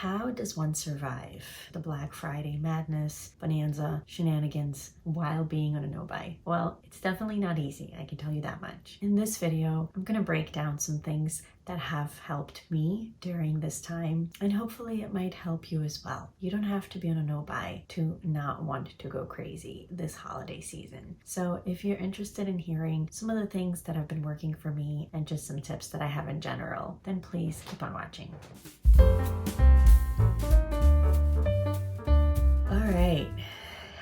How does one survive the Black Friday madness, bonanza, shenanigans while being on a no-buy? Well, it's definitely not easy, I can tell you that much. In this video, I'm gonna break down some things that have helped me during this time, and hopefully it might help you as well. You don't have to be on a no-buy to not want to go crazy this holiday season. So if you're interested in hearing some of the things that have been working for me and just some tips that I have in general, then please keep on watching. All right,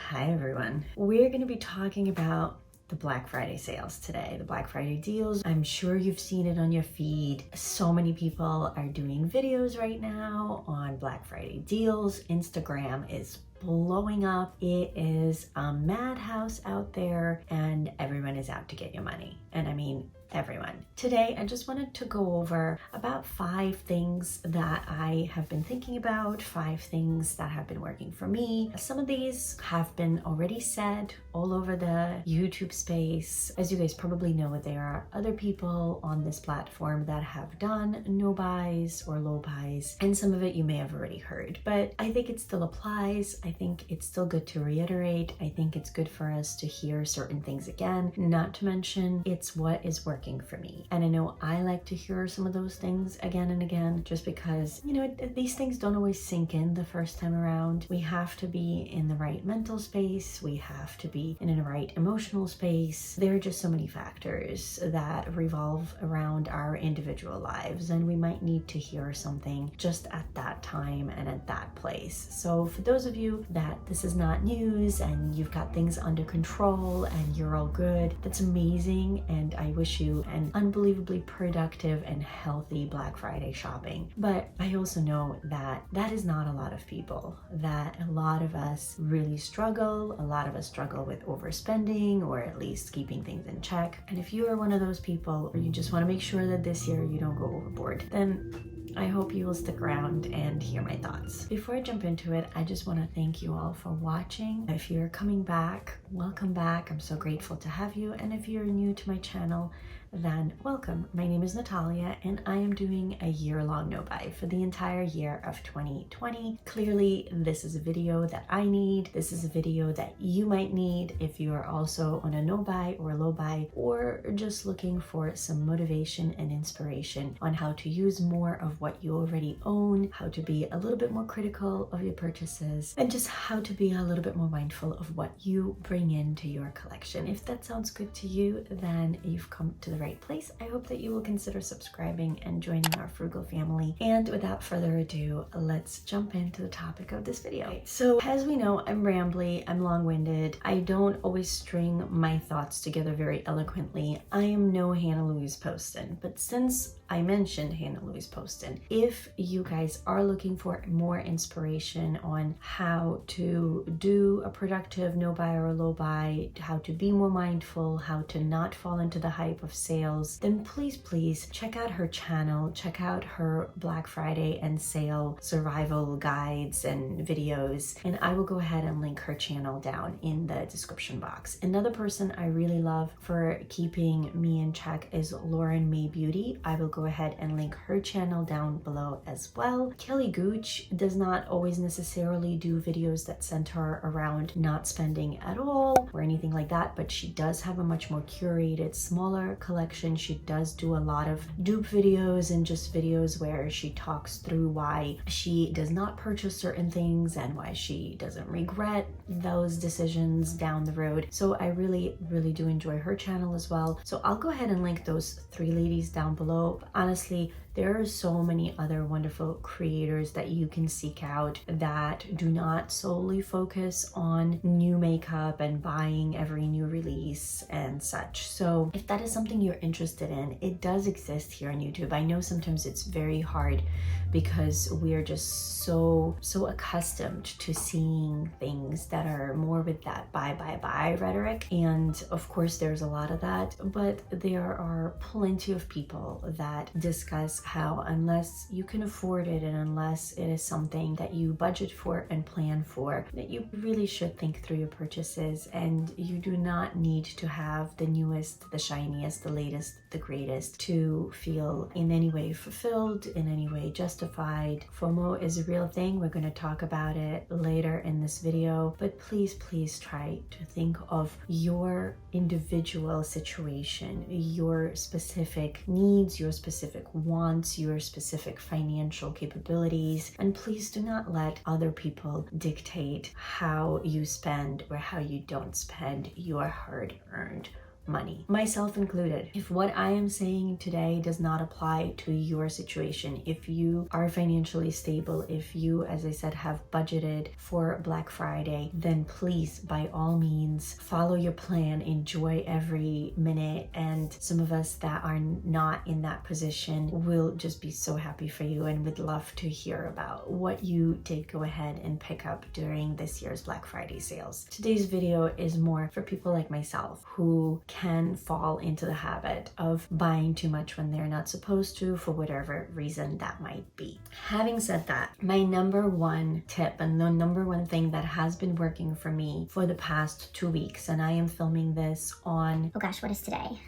hi everyone. We're going to be talking about the Black Friday sales today, the Black Friday deals. I'm sure you've seen it on your feed. So many people are doing videos right now on Black Friday deals. Instagram is blowing up. It is a madhouse out there and everyone is out to get your money. And I mean, everyone. Today, I just wanted to go over about 5 things that I have been thinking about, 5 things that have been working for me. Some of these have been already said all over the YouTube space. As you guys probably know, there are other people on this platform that have done no buys or low buys, and some of it you may have already heard, but I think it still applies. I think it's still good to reiterate. I think it's good for us to hear certain things again, not to mention it's what is working for me. And I know I like to hear some of those things again and again, just because, you know, these things don't always sink in the first time around. We have to be in the right mental space. We have to be in the right emotional space. There are just so many factors that revolve around our individual lives, and we might need to hear something just at that time and at that place. So for those of you that this is not news and you've got things under control and you're all good, that's amazing, and I wish you an unbelievably productive and healthy Black Friday shopping. But I also know that that is not a lot of people, that a lot of us really struggle. A lot of us struggle with overspending, or at least keeping things in check. And if you are one of those people, or you just want to make sure that this year you don't go overboard, then I hope you will stick around and hear my thoughts. Before I jump into it, I just want to thank you all for watching. If you're coming back, welcome back. I'm so grateful to have you. And if you're new to my channel, then welcome. My name is Natalia and I am doing a year-long no-buy for the entire year of 2020. Clearly, this is a video that I need. This is a video that you might need if you are also on a no-buy or low-buy, or just looking for some motivation and inspiration on how to use more of what you already own, how to be a little bit more critical of your purchases, and just how to be a little bit more mindful of what you bring into your collection. If that sounds good to you, then you've come to the right place. I hope that you will consider subscribing and joining our frugal family. And without further ado, let's jump into the topic of this video. So as we know, I'm rambly, I'm long-winded. I don't always string my thoughts together very eloquently. I am no Hannah Louise Poston, but since I mentioned Hannah Louise Poston, if you guys are looking for more inspiration on how to do a productive no buy or low buy, how to be more mindful, how to not fall into the hype of sales, then please check out her channel, check out her Black Friday and sale survival guides and videos, and I will go ahead and link her channel down in the description box. Another person I really love for keeping me in check is Lauren May Beauty. I will go ahead and link her channel down below as well. Kelly Gooch does not always necessarily do videos that center around not spending at all or anything like that, but she does have a much more curated, smaller collection. She does do a lot of dupe videos and just videos where she talks through why she does not purchase certain things and why she doesn't regret those decisions down the road. So I really do enjoy her channel as well. So I'll go ahead and link those 3 ladies down below. Honestly, there are so many other wonderful creators that you can seek out that do not solely focus on new makeup and buying every new release and such. So if that is something you're interested in, it does exist here on YouTube. I know sometimes it's very hard because we're just so accustomed to seeing things that are more with that buy rhetoric. And of course there's a lot of that, but there are plenty of people that discuss how unless you can afford it and unless it is something that you budget for and plan for, that you really should think through your purchases, and you do not need to have the newest, the shiniest, the latest, the greatest to feel in any way fulfilled, in any way justified. FOMO is a real thing. We're going to talk about it later in this video, but please try to think of your individual situation, your specific needs, your specific wants, your specific financial capabilities, and please do not let other people dictate how you spend or how you don't spend your hard-earned money, myself included. If what I am saying today does not apply to your situation, if you are financially stable, if you, as I said, have budgeted for Black Friday, then please, by all means, follow your plan, enjoy every minute. And some of us that are not in that position will just be so happy for you and would love to hear about what you did go ahead and pick up during this year's Black Friday sales. Today's video is more for people like myself who can fall into the habit of buying too much when they're not supposed to, for whatever reason that might be. Having said that, my number one tip and the number one thing that has been working for me for the past 2 weeks, and I am filming this on, oh gosh, what is today?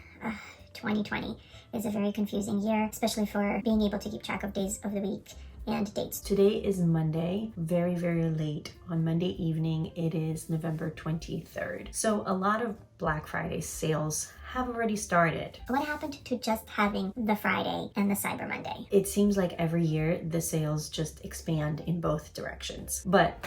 2020 is a very confusing year, especially for being able to keep track of days of the week and dates. Today is Monday, very late on Monday evening. It is November 23rd. So a lot of Black Friday sales have already started. What happened to just having the Friday and the Cyber Monday? It seems like every year the sales just expand in both directions. But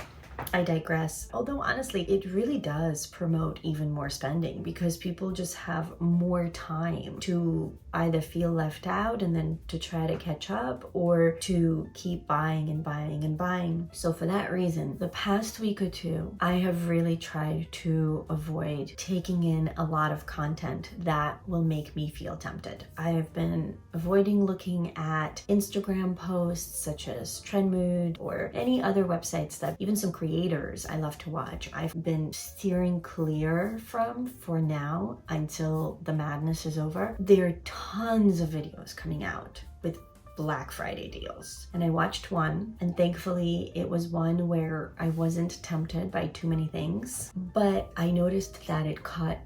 I digress. Although honestly, it really does promote even more spending because people just have more time to either feel left out and then to try to catch up, or to keep buying and buying and buying. So for that reason, the past week or two, I have really tried to avoid taking in a lot of content that will make me feel tempted. I have been avoiding looking at Instagram posts such as Trendmood or any other websites that even some creators I love to watch. I've been steering clear from for now until the madness is over. There are tons of videos coming out with Black Friday deals, and I watched one, and thankfully it was one where I wasn't tempted by too many things, but I noticed that it caught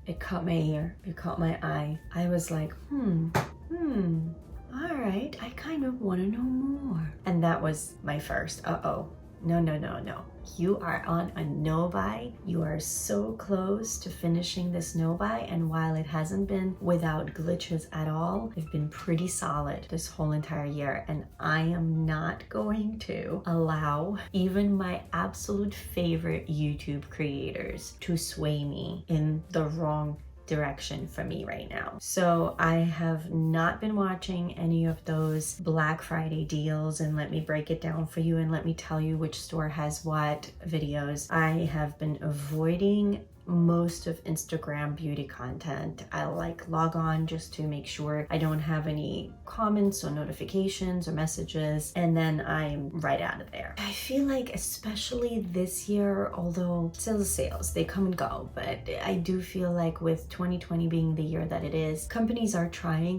my ear, it caught my eye. I was like, all right, I kind of want to know more. And that was my first no. You are on a no buy. You are so close to finishing this no buy, and while it hasn't been without glitches at all, it's been pretty solid this whole entire year, and I am not going to allow even my absolute favorite YouTube creators to sway me in the wrong direction for me right now. So I have not been watching any of those Black Friday deals, and let me break it down for you and let me tell you which store has what videos. I have been avoiding most of Instagram beauty content. I log on just to make sure I don't have any comments or notifications or messages, and then I'm right out of there. I feel like especially this year, although sales, they come and go, but I do feel like with 2020 being the year that it is, companies are trying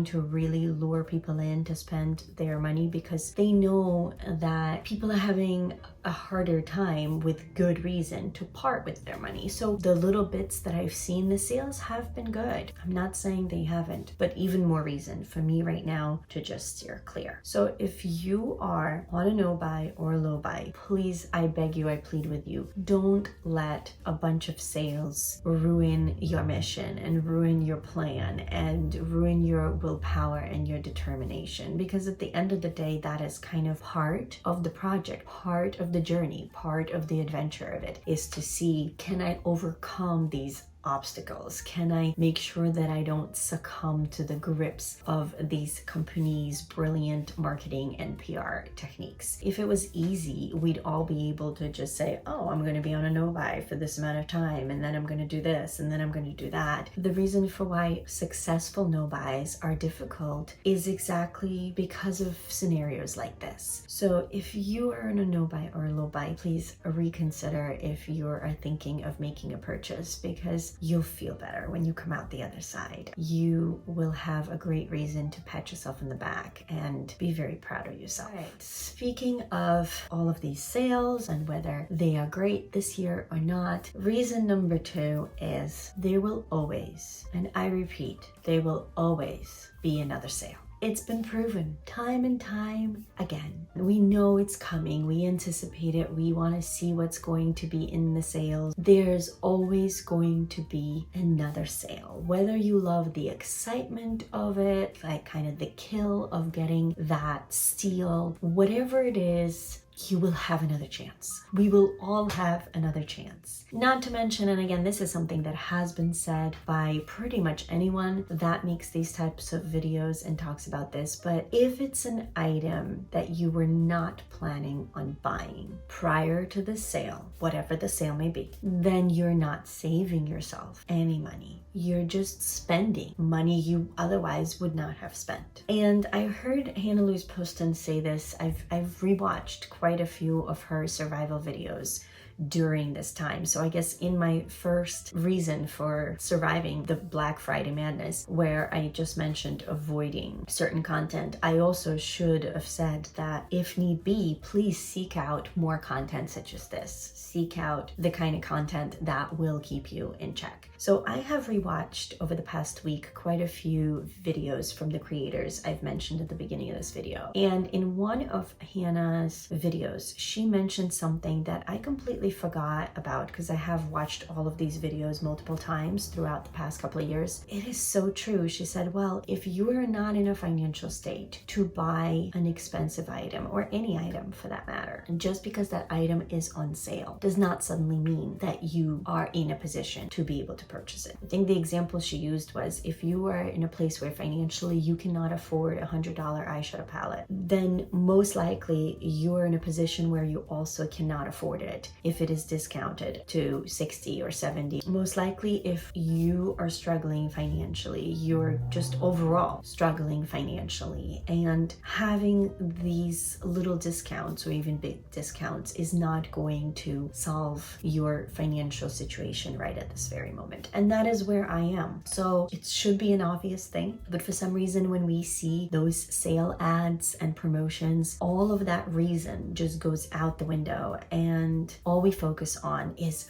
to really lure people in to spend their money because they know that people are having a harder time with good reason to part with their money. So the little bits that I've seen the sales have been good. I'm not saying they haven't, but even more reason for me right now to just steer clear. So if you are on a no buy or a low buy, please, I beg you, I plead with you, don't let a bunch of sales ruin your mission and ruin your plan and ruin your willpower and your determination, because at the end of the day, that is kind of part of the project, part of the journey, part of the adventure of it, is to see, can I overcome these obstacles? Can I make sure that I don't succumb to the grips of these companies' brilliant marketing and PR techniques? If it was easy, we'd all be able to just say, oh, I'm going to be on a no buy for this amount of time, and then I'm going to do this, and then I'm going to do that. The reason for why successful no buys are difficult is exactly because of scenarios like this. So if you are in a no buy or a low buy, please reconsider if you are thinking of making a purchase, because is you'll feel better when you come out the other side. You will have a great reason to pat yourself in the back and be very proud of yourself. Right. Speaking of all of these sales and whether they are great this year or not, reason number 2 is there will always, and I repeat, there will always be another sale. It's been proven time and time again. We know it's coming. We anticipate it. We want to see what's going to be in the sales. There's always going to be another sale. Whether you love the excitement of it, like kind of the kill of getting that steal, whatever it is, you will have another chance. We will all have another chance. Not to mention, and again, this is something that has been said by pretty much anyone that makes these types of videos and talks about this, but if it's an item that you were not planning on buying prior to the sale, whatever the sale may be, then you're not saving yourself any money. You're just spending money you otherwise would not have spent. And I heard Hannah Louise Poston say this. I've rewatched quite a few of her survival videos during this time. So I guess in my first reason for surviving the Black Friday madness, where I just mentioned avoiding certain content, I also should have said that if need be, please seek out more content such as this. Seek out the kind of content that will keep you in check. So I have rewatched over the past week quite a few videos from the creators I've mentioned at the beginning of this video. And in one of Hannah's videos, she mentioned something that I completely forgot about because I have watched all of these videos multiple times throughout the past couple of years. It is so true. She said, well, if you are not in a financial state to buy an expensive item, or any item for that matter, and just because that item is on sale does not suddenly mean that you are in a position to be able to purchase it. I think the example she used was, if you are in a place where financially you cannot afford a $100 eyeshadow palette, then most likely you're in a position where you also cannot afford it if it is discounted to 60 or 70. Most likely if you are struggling financially, you're just overall struggling financially, and having these little discounts or even big discounts is not going to solve your financial situation right at this very moment. And that is where I am. So it should be an obvious thing, but for some reason when we see those sale ads and promotions, all of that reason just goes out the window, and all we focus on is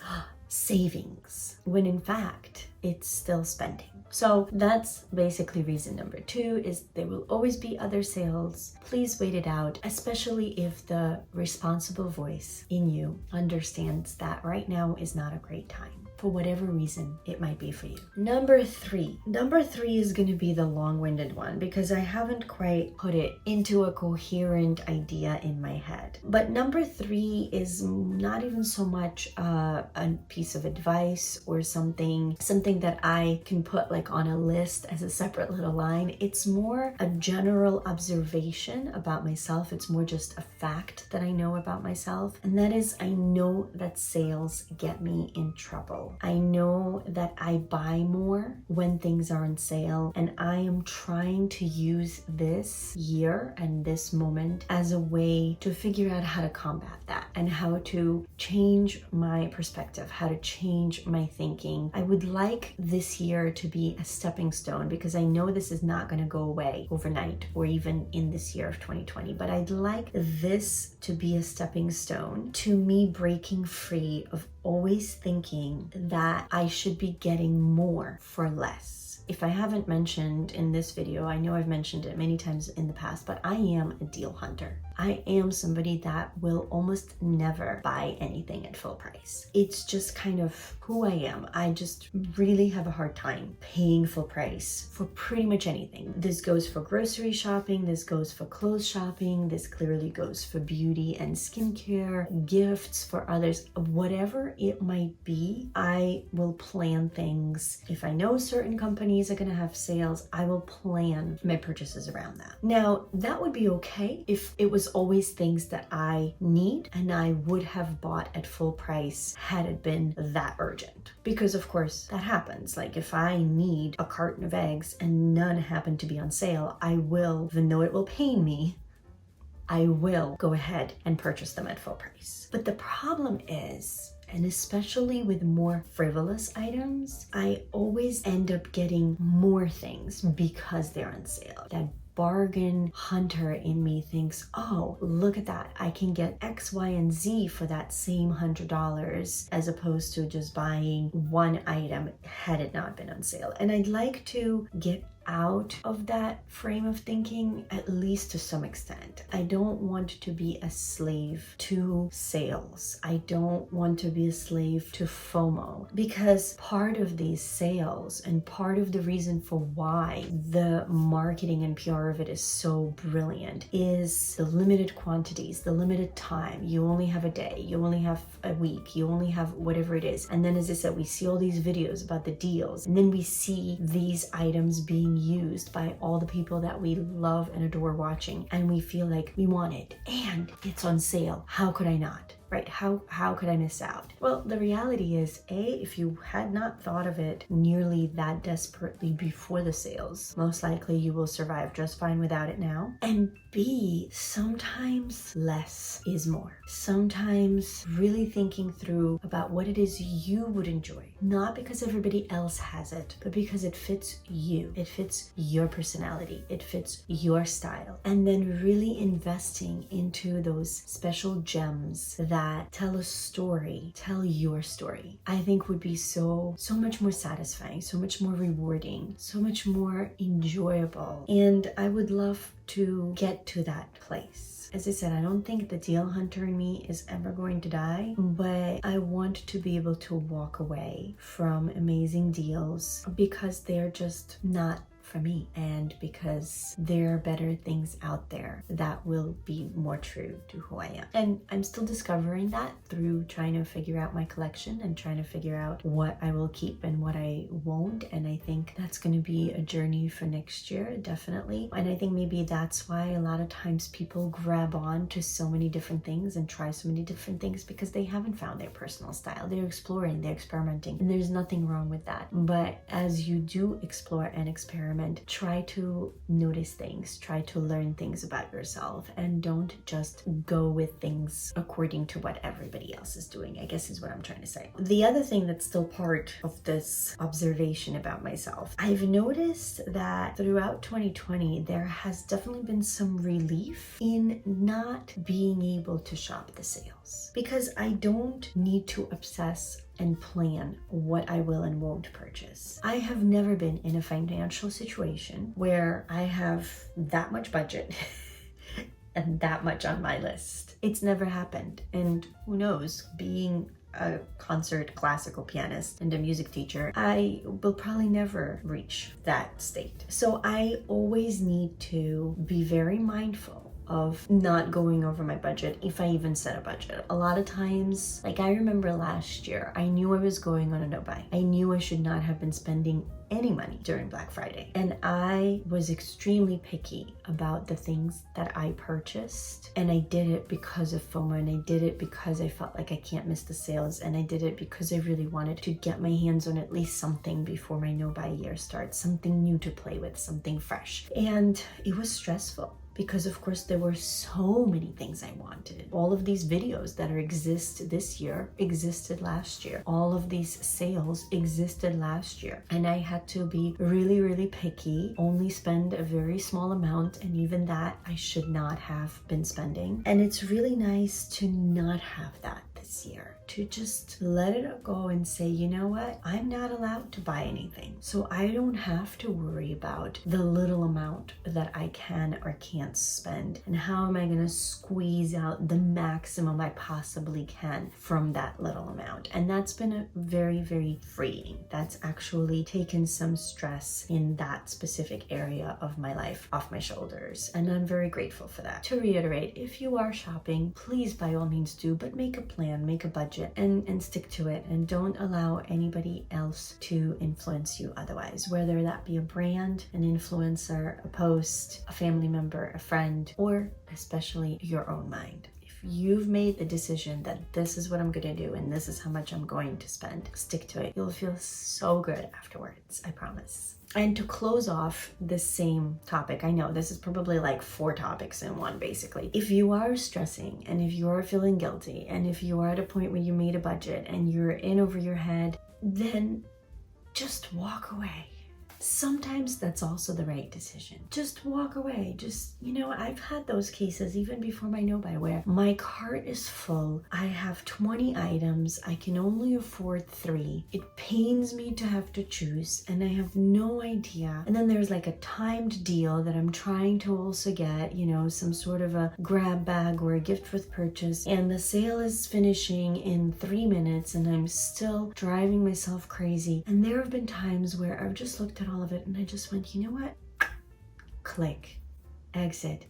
savings, when in fact it's still spending. So that's basically reason number 2, is there will always be other sales. Please wait it out, especially if the responsible voice in you understands that right now is not a great time, for whatever reason it might be for you. Number three is going to be the long-winded one because I haven't quite put it into a coherent idea in my head. But number 3 is not even so much a piece of advice or something that I can put like on a list as a separate little line. It's more a general observation about myself. It's more just a fact that I know about myself, and that is, I know that sales get me in trouble. I know that I buy more when things are on sale, and I am trying to use this year and this moment as a way to figure out how to combat that and how to change my perspective, how to change my thinking. I would like this year to be a stepping stone, because I know this is not going to go away overnight or even in this year of 2020, but I'd like this to be a stepping stone to me breaking free of always thinking that I should be getting more for less. If I haven't mentioned in this video, I know I've mentioned it many times in the past, but I am a deal hunter. I am somebody that will almost never buy anything at full price. It's just kind of who I am. I just really have a hard time paying full price for pretty much anything. This goes for grocery shopping, this goes for clothes shopping, this clearly goes for beauty and skincare, gifts for others, whatever it might be. I will plan things. If I know certain companies are going to have sales, I will plan my purchases around that. Now, that would be okay if it was always things that I need and I would have bought at full price had it been that urgent. Because of course that happens. Like if I need a carton of eggs and none happen to be on sale, I will, even though it will pain me, I will go ahead and purchase them at full price. But the problem is, And especially with more frivolous items, I always end up getting more things because they're on sale. That bargain hunter in me thinks, oh, look at that. I can get X, Y, and Z for that same $100 as opposed to just buying one item had it not been on sale. And I'd like to get out of that frame of thinking, at least to some extent. I don't want to be a slave to sales. I don't want to be a slave to FOMO, because part of these sales and part of the reason for why the marketing and PR of it is so brilliant is the limited quantities, the limited time. You only have a day, you only have a week, you only have whatever it is. And then, as I said, we see all these videos about the deals, and then we see these items being used by all the people that we love and adore watching, and we feel like we want it and it's on sale. How could I not? Right? How could I miss out? Well, the reality is, A, if you had not thought of it nearly that desperately before the sales, most likely you will survive just fine without it now. And B, sometimes less is more. Sometimes really thinking through about what it is you would enjoy, not because everybody else has it, but because it fits you. It fits your personality. It fits your style. And then really investing into those special gems that tell a story, tell your story, I think would be so much more satisfying, so much more rewarding, so much more enjoyable. And I would love to get to that place. As I said, I don't think the deal hunter in me is ever going to die, but I want to be able to walk away from amazing deals because they're just not for me, and because there are better things out there that will be more true to who I am. And I'm still discovering that through trying to figure out my collection and trying to figure out what I will keep and what I won't. And I think that's going to be a journey for next year, definitely. And I think maybe that's why a lot of times people grab on to so many different things and try so many different things, because they haven't found their personal style. They're exploring, they're experimenting, and there's nothing wrong with that. But as you do explore and experiment, try to notice things, try to learn things about yourself, and don't just go with things according to what everybody else is doing, I guess is what I'm trying to say. The other thing that's still part of this observation about myself, I've noticed that throughout 2020, there has definitely been some relief in not being able to shop the sales, because I don't need to obsess and plan what I will and won't purchase. I have never been in a financial situation where I have that much budget and that much on my list. It's never happened. And who knows, being a concert classical pianist and a music teacher, I will probably never reach that state. So I always need to be very mindful of not going over my budget, if I even set a budget. A lot of times, like I remember last year, I knew I was going on a no-buy. I knew I should not have been spending any money during Black Friday. And I was extremely picky about the things that I purchased. And I did it because of FOMO, and I did it because I felt like I can't miss the sales. And I did it because I really wanted to get my hands on at least something before my no-buy year starts, something new to play with, something fresh. And it was stressful, because of course there were so many things I wanted. All of these videos that exist this year existed last year. All of these sales existed last year. And I had to be really, really picky, only spend a very small amount, and even that I should not have been spending. And it's really nice to not have that this year, to just let it go and say, you know what, I'm not allowed to buy anything. So I don't have to worry about the little amount that I can or can't spend, and how am I going to squeeze out the maximum I possibly can from that little amount. And that's been a very, very freeing. That's actually taken some stress in that specific area of my life off my shoulders, and I'm very grateful for that. To reiterate, if you are shopping, please by all means do, but make a plan, make a budget, and stick to it, and don't allow anybody else to influence you otherwise, whether that be a brand, an influencer, a post, a family member, a friend, or especially your own mind. If you've made the decision that this is what I'm gonna do and this is how much I'm going to spend, stick to it. You'll feel so good afterwards, I promise. And to close off this same topic, I know this is probably like 4 topics in one basically. If you are stressing and if you are feeling guilty and if you are at a point where you made a budget and you're in over your head, then just walk away. Sometimes that's also the right decision. Just walk away. Just, I've had those cases even before my no-buy where my cart is full. I have 20 items. I can only afford 3. It pains me to have to choose and I have no idea. And then there's like a timed deal that I'm trying to also get, some sort of a grab bag or a gift with purchase. And the sale is finishing in 3 minutes and I'm still driving myself crazy. And there have been times where I've just looked at all of it and I just went, you know what? Click, exit,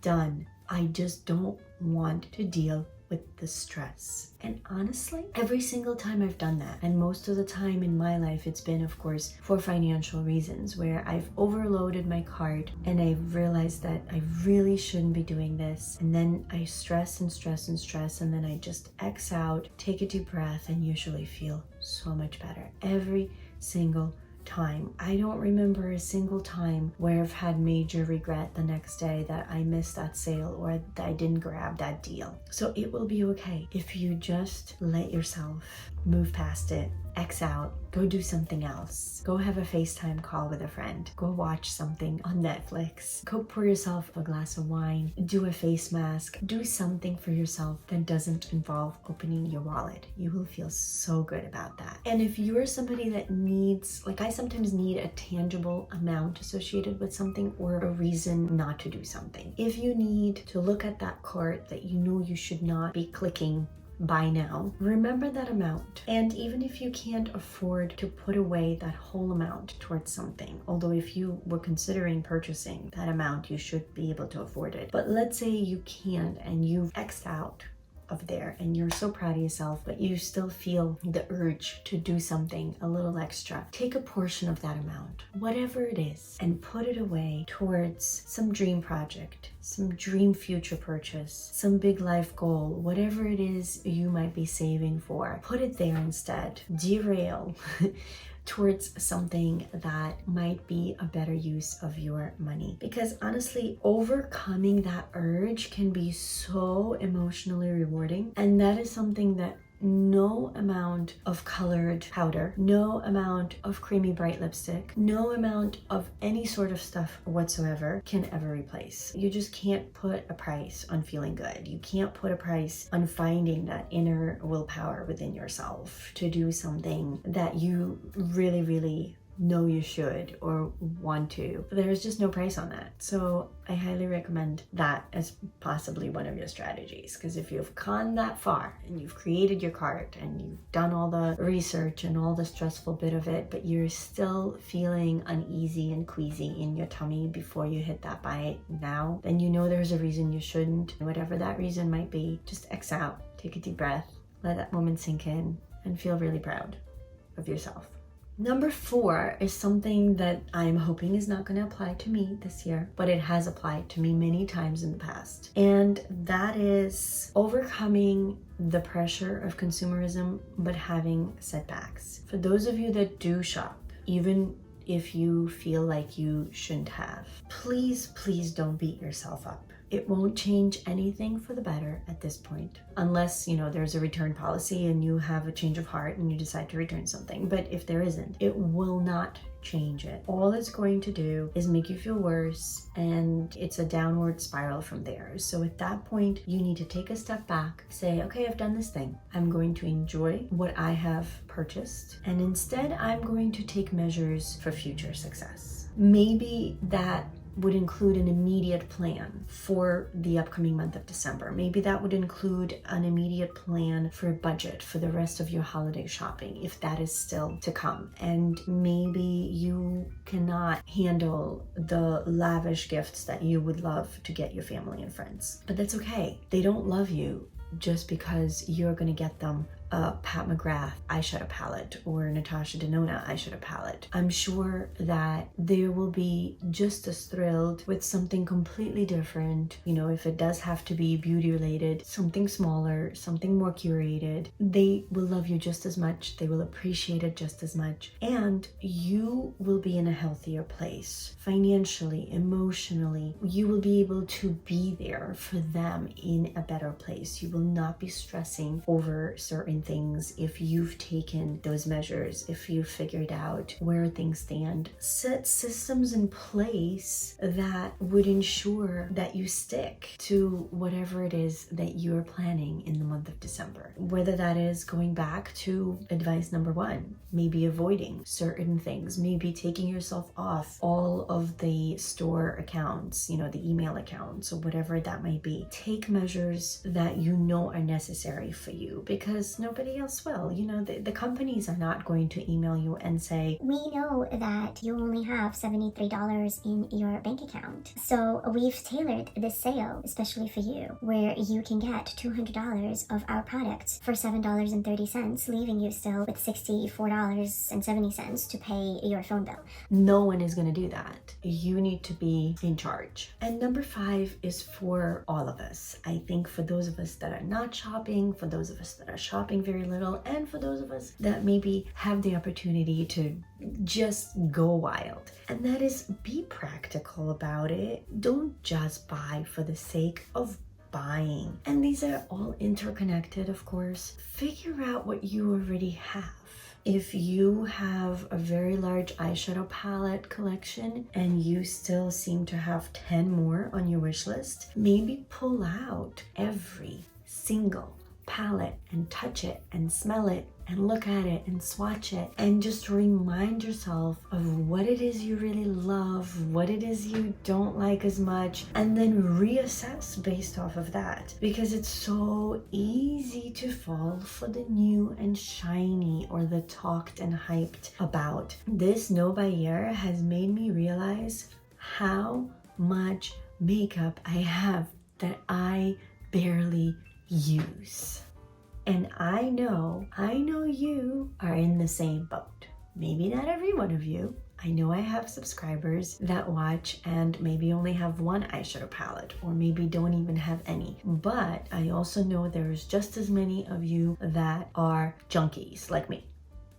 done. I just don't want to deal with the stress. And honestly, every single time I've done that, and most of the time in my life, it's been, of course, for financial reasons where I've overloaded my cart and I've realized that I really shouldn't be doing this. And then I stress and stress and stress, and then I just X out, take a deep breath, and usually feel so much better. Every single time. I don't remember a single time where I've had major regret the next day that I missed that sale or that I didn't grab that deal. So it will be okay if you just let yourself move past it, X out, go do something else. Go have a FaceTime call with a friend. Go watch something on Netflix. Go pour yourself a glass of wine. Do a face mask. Do something for yourself that doesn't involve opening your wallet. You will feel so good about that. And if you're somebody that needs, like I sometimes need a tangible amount associated with something or a reason not to do something. If you need to look at that cart that you know you should not be clicking buy now, remember that amount. And even if you can't afford to put away that whole amount towards something, although if you were considering purchasing that amount, you should be able to afford it. But let's say you can't and you've X'd out of there and you're so proud of yourself, but you still feel the urge to do something a little extra. Take a portion of that amount, whatever it is, and put it away towards some dream project, some dream future purchase, some big life goal, whatever it is you might be saving for. Put it there instead. Derail towards something that might be a better use of your money. Because honestly, overcoming that urge can be so emotionally rewarding. And that is something that no amount of colored powder, no amount of creamy bright lipstick, no amount of any sort of stuff whatsoever can ever replace. You just can't put a price on feeling good. You can't put a price on finding that inner willpower within yourself to do something that you really, really know you should or want to. There's just no price on that. So I highly recommend that as possibly one of your strategies, because if you've gone that far and you've created your cart and you've done all the research and all the stressful bit of it, but you're still feeling uneasy and queasy in your tummy before you hit that buy now, then you know there's a reason you shouldn't. Whatever that reason might be, just X out, take a deep breath, let that moment sink in, and feel really proud of yourself. Number 4 is something that I'm hoping is not going to apply to me this year, but it has applied to me many times in the past. And that is overcoming the pressure of consumerism, but having setbacks. For those of you that do shop, even if you feel like you shouldn't have, please don't beat yourself up. It won't change anything for the better at this point, unless, there's a return policy and you have a change of heart and you decide to return something. But if there isn't, it will not change it. All it's going to do is make you feel worse, and it's a downward spiral from there. So at that point, you need to take a step back, say, okay, I've done this thing. I'm going to enjoy what I have purchased, and instead I'm going to take measures for future success. Maybe that would include an immediate plan for the upcoming month of December. Maybe that would include an immediate plan for a budget for the rest of your holiday shopping, if that is still to come. And maybe you cannot handle the lavish gifts that you would love to get your family and friends. But that's okay. They don't love you just because you're going to get them a Pat McGrath eyeshadow palette or Natasha Denona eyeshadow palette. I'm sure that they will be just as thrilled with something completely different. You know, if it does have to be beauty related, something smaller, something more curated, they will love you just as much. They will appreciate it just as much. And you will be in a healthier place financially, emotionally. You will be able to be there for them in a better place. You will not be stressing over certain things if you've taken those measures, if you've figured out where things stand. Set systems in place that would ensure that you stick to whatever it is that you're planning in the month of December. Whether that is going back to advice number 1, maybe avoiding certain things, maybe taking yourself off all of the store accounts, you know, the email accounts or whatever that might be. Take measures that you know are necessary for you, because nobody else will. You know, the companies are not going to email you and say, we know that you only have $73 in your bank account, so we've tailored this sale especially for you, where you can get $200 of our products for $7.30, leaving you still with $64.70 to pay your phone bill. No one is going to do that. You need to be in charge. And number 5 is for all of us. I think for those of us that are not shopping, for those of us that are shopping very little, and for those of us that maybe have the opportunity to just go wild. And that is, be practical about it. Don't just buy for the sake of buying. And these are all interconnected, of course. Figure out what you already have. If you have a very large eyeshadow palette collection and you still seem to have 10 more on your wish list, maybe pull out every single palette and touch it and smell it and look at it and swatch it and just remind yourself of what it is you really love, what it is you don't like as much, and then reassess based off of that. Because it's so easy to fall for the new and shiny or the talked and hyped about. This No Buy year has made me realize how much makeup I have that I barely use. And I know you are in the same boat. Maybe not every one of you. I know I have subscribers that watch and maybe only have one eyeshadow palette, or maybe don't even have any. But I also know there's just as many of you that are junkies like me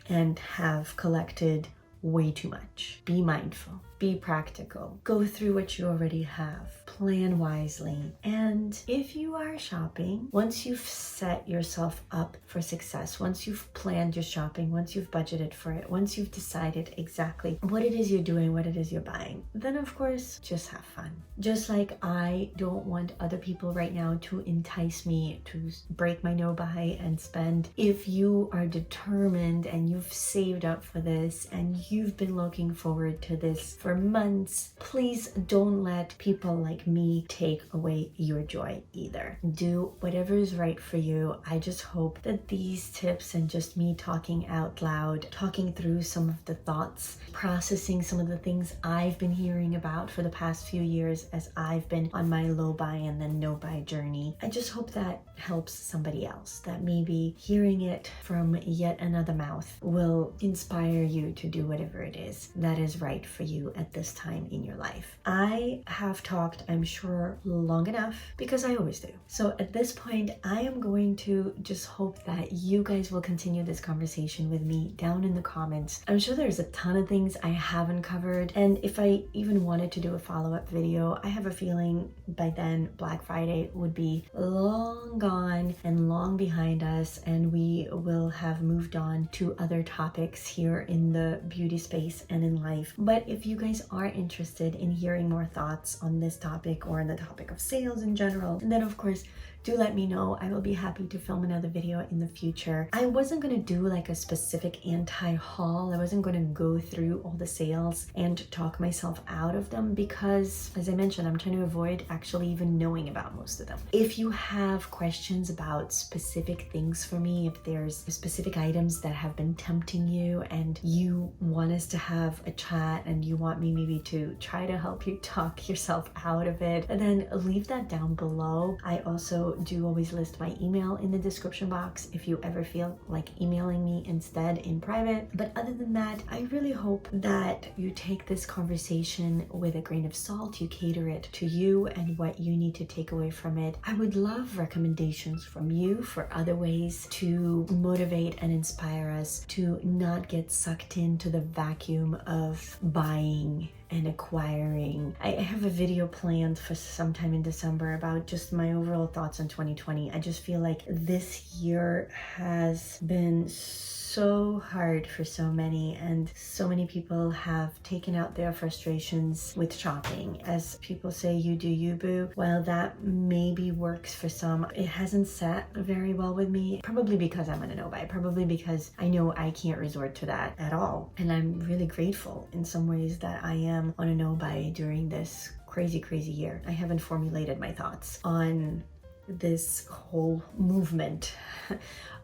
and have collected way too much. Be mindful. Be practical. Go through what you already have. Plan wisely. And if you are shopping, once you've set yourself up for success, once you've planned your shopping, once you've budgeted for it, once you've decided exactly what it is you're doing, what it is you're buying, then of course, just have fun. Just like I don't want other people right now to entice me to break my no buy and spend. If you are determined and you've saved up for this and you've been looking forward to this for months, please don't let people like me take away your joy either. Do whatever is right for you. I just hope that these tips and just me talking out loud, talking through some of the thoughts, processing some of the things I've been hearing about for the past few years as I've been on my low buy and then no buy journey. I just hope that helps somebody else, that maybe hearing it from yet another mouth will inspire you to do whatever it is that is right for you at this time in your life. I have talked, I'm sure, long enough, because I always do. So at this point, I am going to just hope that you guys will continue this conversation with me down in the comments. I'm sure there's a ton of things I haven't covered, and if I even wanted to do a follow-up video, I have a feeling by then Black Friday would be long gone and long behind us, and we will have moved on to other topics here in the beauty space and in life. But if you guys are interested in hearing more thoughts on this topic or on the topic of sales in general, then of course do let me know. I will be happy to film another video in the future. I wasn't going to do like a specific anti-haul. I wasn't going to go through all the sales and talk myself out of them because, as I mentioned, I'm trying to avoid actually even knowing about most of them. If you have questions about specific things for me, if there's specific items that have been tempting you and you want us to have a chat and you want me maybe to try to help you talk yourself out of it, then leave that down below. I also also do always list my email in the description box if you ever feel like emailing me instead in private. But other than that, I really hope that you take this conversation with a grain of salt. You cater it to you and what you need to take away from it. I would love recommendations from you for other ways to motivate and inspire us to not get sucked into the vacuum of buying and acquiring. I have a video planned for sometime in December about just my overall thoughts on 2020. I just feel like this year has been so hard for so many, and so many people have taken out their frustrations with shopping. As people say, you do you, boo. Well, that maybe works for some. It hasn't sat very well with me, probably because I'm on a no-buy, probably because I know I can't resort to that at all. And I'm really grateful in some ways that I am on a no-buy during this crazy year. I haven't formulated my thoughts on this whole movement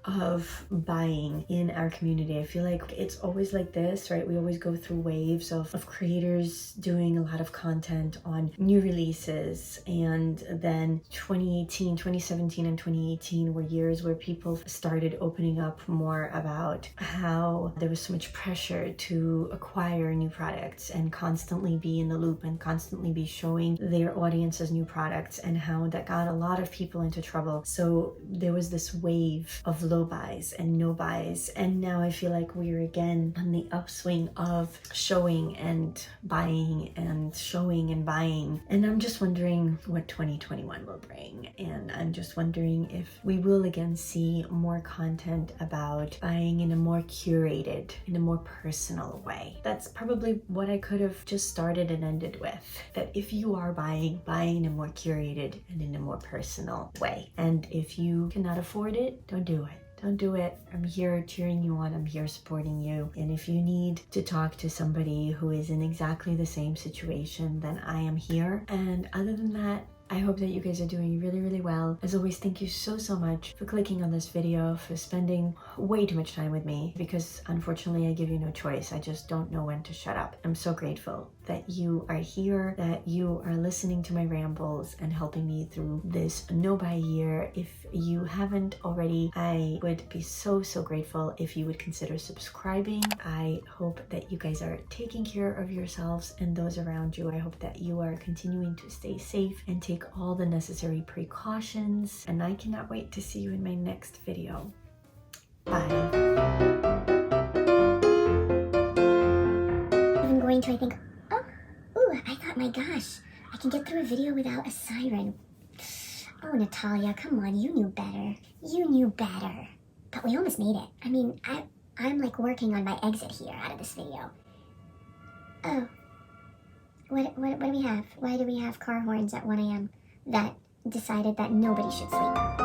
of buying in our community. I feel like it's always like this, right? We always go through waves of creators doing a lot of content on new releases, and then 2017 and 2018 were years where people started opening up more about how there was so much pressure to acquire new products and constantly be in the loop and constantly be showing their audiences new products, and how that got a lot of people into trouble. So there was this wave of low buys and no buys, and now I feel like we're again on the upswing of showing and buying and showing and buying. And I'm just wondering what 2021 will bring, and I'm just wondering if we will again see more content about buying in a more curated, in a more personal way. That's probably what I could have just started and ended with, that if you are buying in a more curated and in a more personal way. And if you cannot afford it, don't do it. Don't do it. I'm here cheering you on. I'm here supporting you. And if you need to talk to somebody who is in exactly the same situation, then I am here. And other than that, I hope that you guys are doing really well. As always, thank you so much for clicking on this video, for spending way too much time with me, because unfortunately I give you no choice. I just don't know when to shut up. I'm so grateful that you are here, that you are listening to my rambles and helping me through this no-buy year. If you haven't already, I would be so grateful if you would consider subscribing. I hope that you guys are taking care of yourselves and those around you. I hope that you are continuing to stay safe and take all the necessary precautions, and I cannot wait to see you in my next video. Bye. I'm going to, I think, I thought, my gosh, I can get through a video without a siren. Oh, Natalia, come on, you knew better. You knew better. But we almost made it. I mean, I'm like working on my exit here out of this video. Oh. What do we have? Why do we have car horns at 1 a.m. that decided that nobody should sleep?